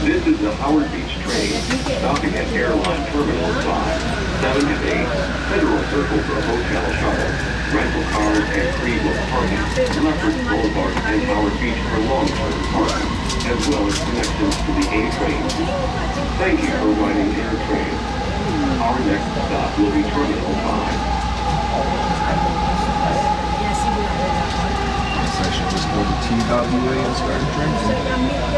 This is the Howard Beach train, stopping at Airline Terminal 5, 7 and 8, Federal Circle for hotel shuttle, rental cars and free book parking, Leopard Boulevard and Howard Beach for long-term parking, as well as connections to the A-train. Thank you for riding AirTrain. Our next stop will be Terminal 5. I should just go to TWA and start drinking.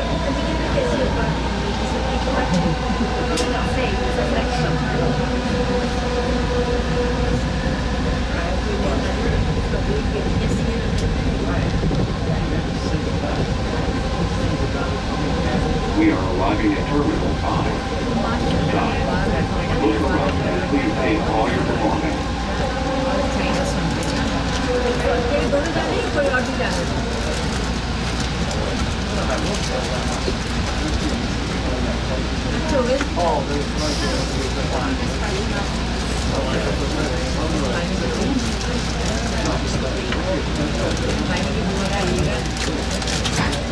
We are arriving at Terminal 5. Stop. Look around and please take all your belongings.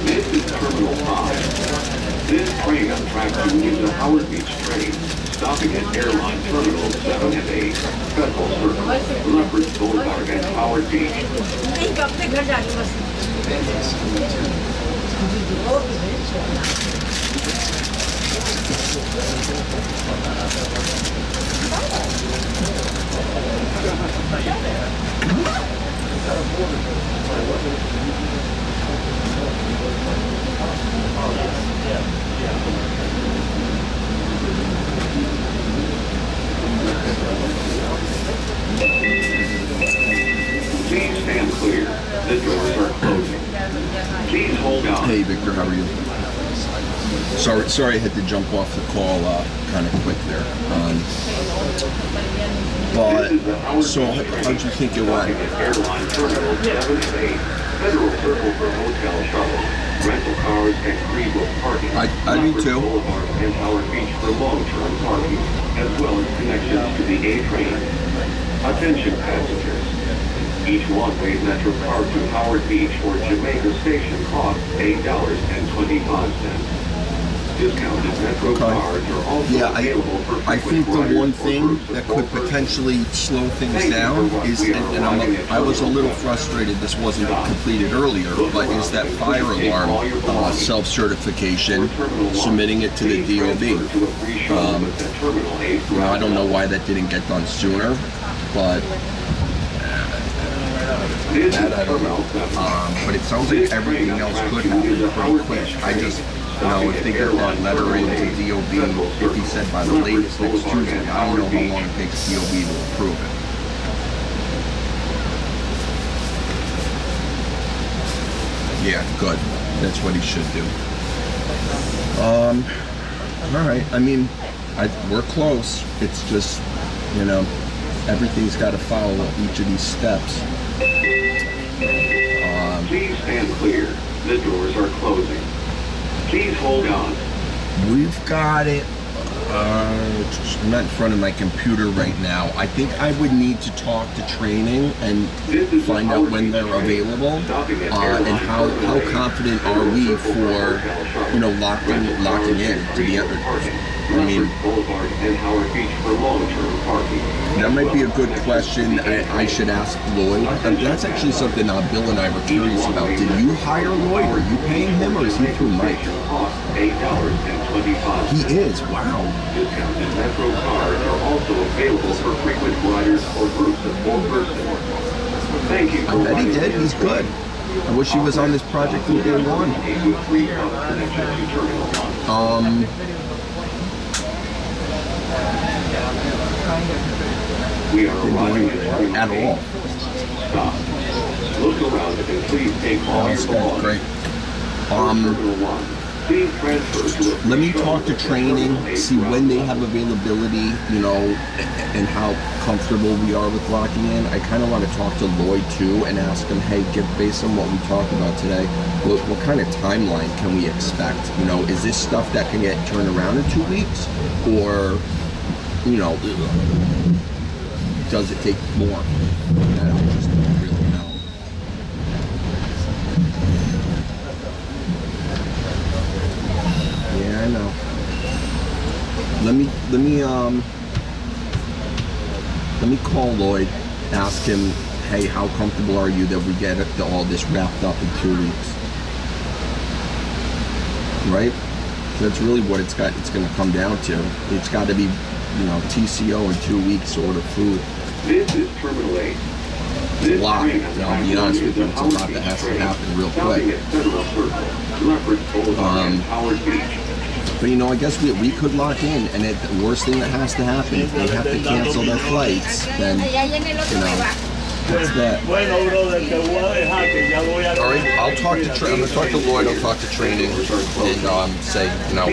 This is Terminal 5. This train on track 2 is the Howard Beach train, stopping at Airline Terminal 7 and 8, Federal Circle, Leopard Boulevard and Howard Beach. Please stand clear. The doors are closing. Please hold on. Hey Victor, how are you? Sorry I had to jump off the call kind of quick there. But so how'd you think it went? Airline Terminal 7 and 8, Federal Circle for hotel shuttle, rental cars and free book parking. I do too. Boulevard and Howard Beach for long-term parking, as well as connections to the A-train. Attention passengers. Each one-way Metro card to Howard Beach or Jamaica Station costs $8.25. Discounted Metro cards are also available for I think the one thing that could potentially slow things down is, and I was a little frustrated this wasn't completed earlier, but is that fire alarm self-certification, submitting it to the DOB. I don't know why that didn't get done sooner, but that I don't know. But it sounds like everything else could happen pretty quick. I just, if they get that letter into DOB, if he said by the latest next Tuesday, I don't know how long it takes DOB to approve it. Yeah, good. That's what he should do. All right. I mean, we're close. It's just, everything's got to follow each of these steps. Please stand clear. The doors are closing. Please hold on. We've got it. I'm not in front of my computer right now. I think I would need to talk to training and find out when they're available, and how confident are we for locking in to the end. I mean, that might be a good question. I should ask Lloyd. That's actually something Bill and I were curious about. Did you hire Lloyd? Are you paying him, or is he through Mike? He is. Wow. Discounted Metro cards are also available for frequent riders or groups of 4 persons. Thank you. I bet he did. He's good. I wish he was on this project from day one. We are arriving at all. Stop. Look around and please take all your belongings. Great. Let me talk to training, see when they have availability, and how comfortable we are with locking in. I kind of want to talk to Lloyd too and ask him, hey, based on what we talked about today, what kind of timeline can we expect? Is this stuff that can get turned around in 2 weeks, or does it take more? I just don't really know. Yeah, I know. let me call Lloyd, ask him, hey, how comfortable are you that we get all this wrapped up in 2 weeks? Right? So that's really what it's going to come down to. It's got to be, you know, TCO in 2 weeks order food. This is Terminal 8. It's a lot. I'll be honest with you, it's a lot that has to happen real quick. But you know, I guess we could lock in, and the worst thing that has to happen, if they have to cancel their flights, then, you know, that's that. All right, I'm going to talk to Lloyd, I'll talk to training, and say, you know,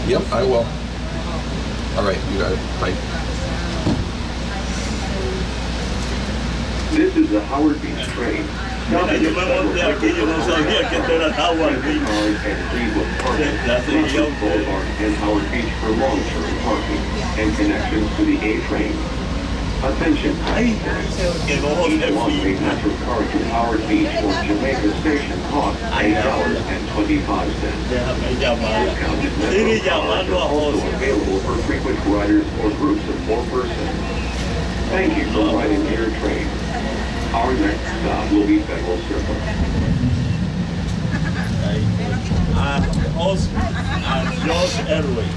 yep, I will. All right, you got it. Bye. This is the Howard Beach train. Mira, yo me monté aquí, yo no sabía que esto era Howard Beach. And Howard Beach for long-term parking and connections to the A-train. Attention passengers. Each one-way metro car to Howard Beach or Jamaica Station costs $8.25. Discounted metro cars are also available for frequent riders or groups of 4 persons. Thank you for riding AirTrain. Our next stop will be Federal Circle. Us and Josh Airway.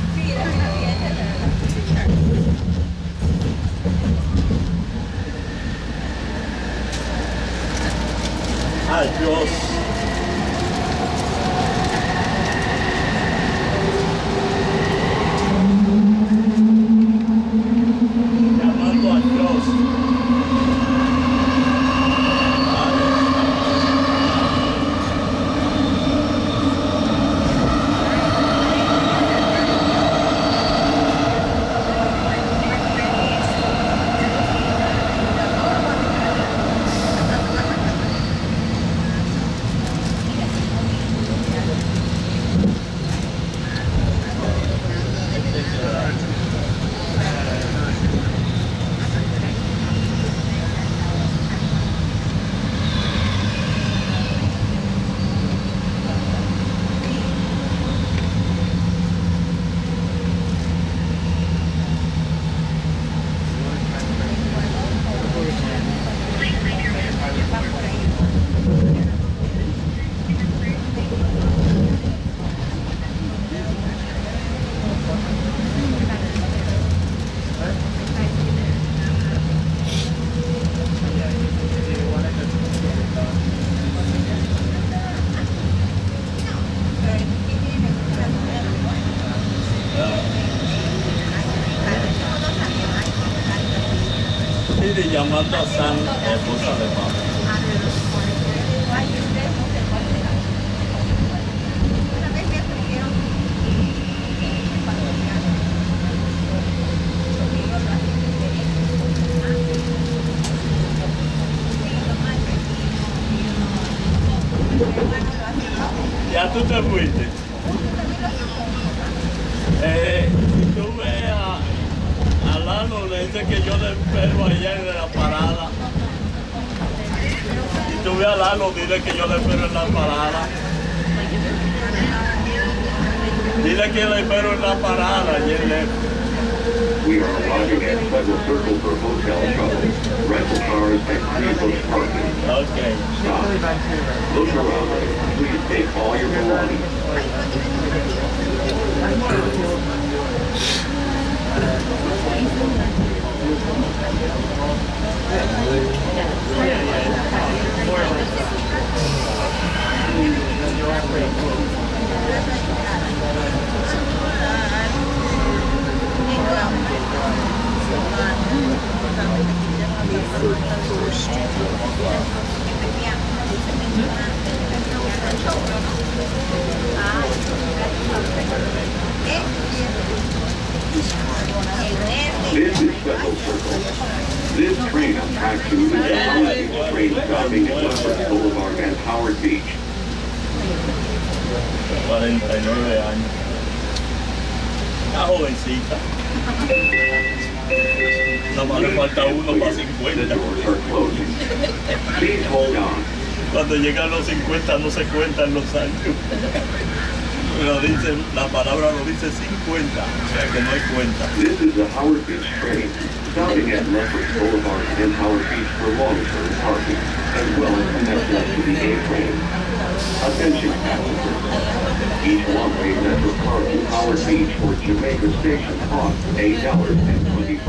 Josh. Llamando a Josh. Llamando a San, esposa de Pablo. Ya tú te fuiste. Si tú ves a Lalo, le dice que yo le espero allá en la parada. Si tú ves a Lalo, dile que yo le espero en la parada. Dile que le espero en la parada y él We are arriving at Federal Circle for hotel shuttle, rental cars, and pre-booked parking. Okay. Stop. Look around. Please take all your belongings. This is Federal Circle. This train on track 2 is the Howard Beach train stopping at Leopard Boulevard and Howard Beach. 49 años. Una jovencita. Nada más le falta uno para 50. The doors are closing. Please hold on. Cuando llegan los 50 no se cuentan los años. Pero dice, la palabra lo dice 50, o sea que no hay cuenta. This is the Howard Beach train, stopping at Lefferts Boulevard and Howard Beach for long-term parking, as well as connections to the AirTrain. Attention passengers. Each one-way Metro car to Howard Beach or Jamaica Station costs $8.25.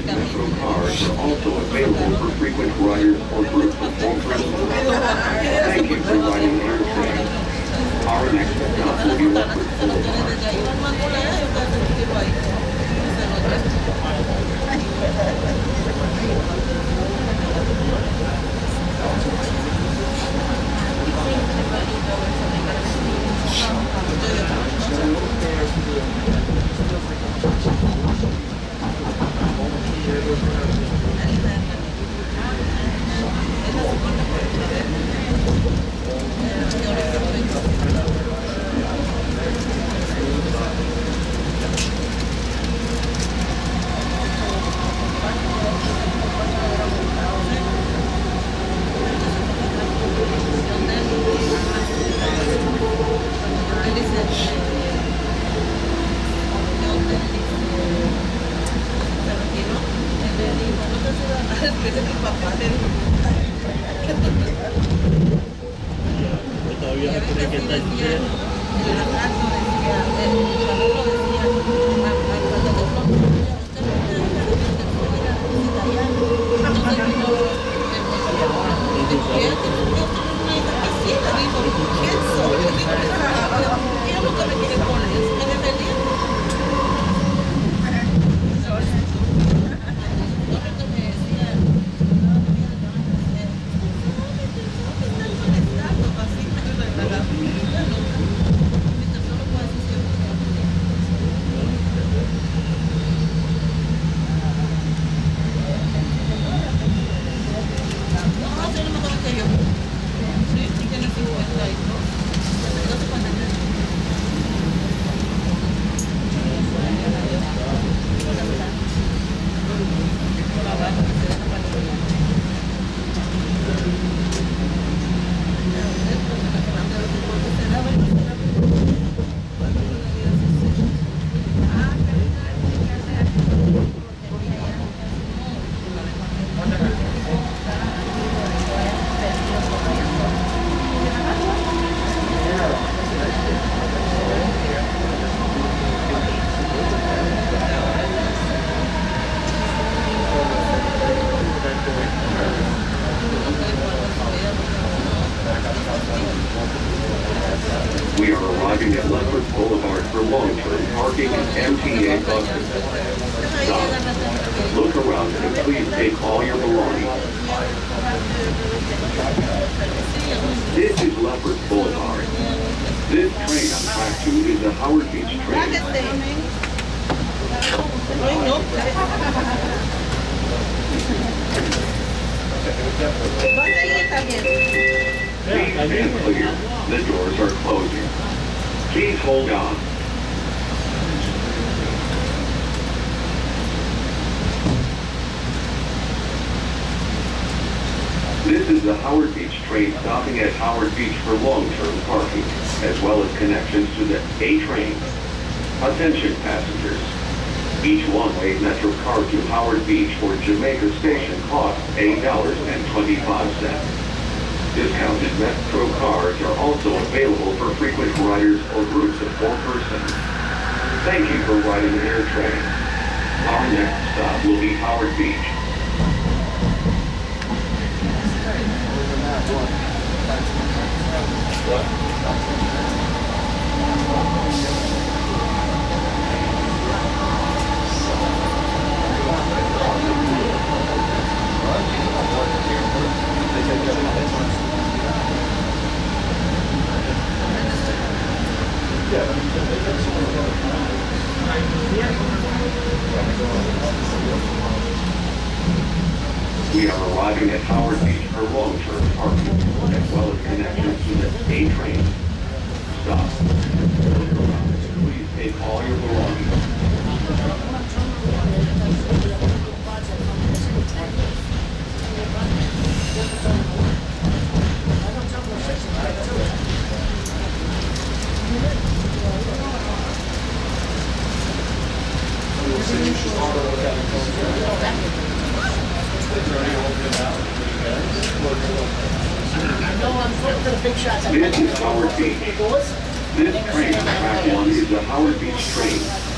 Metro cars are also available for frequent riders or groups of 4 persons. Thank you for riding AirTrain. Our next stop will be Lefferts Boulevard. Todavía se cree que está en tierra. We are arriving at Lefferts Boulevard for long-term parking and MTA buses. Stop. Look around and please take all your belongings. This is Lefferts Boulevard. This train on track 2 is the Howard Beach train. Please stand clear. The doors are closing. Please hold on. This is the Howard Beach train stopping at Howard Beach for long-term parking, as well as connections to the AirTrain. Attention passengers. Each one-way Metro car to Howard Beach or Jamaica Station costs $8.25. Discounted Metro cars are also available for frequent riders or groups of 4 persons. Thank you for riding the AirTrain. Our next stop will be Howard Beach. We are arriving at Howard Beach for long-term parking, as well as connections to the AirTrain. Stop. Look around. Please take all your belongings. This is Howard Beach. This train, track 1, is the Howard Beach train.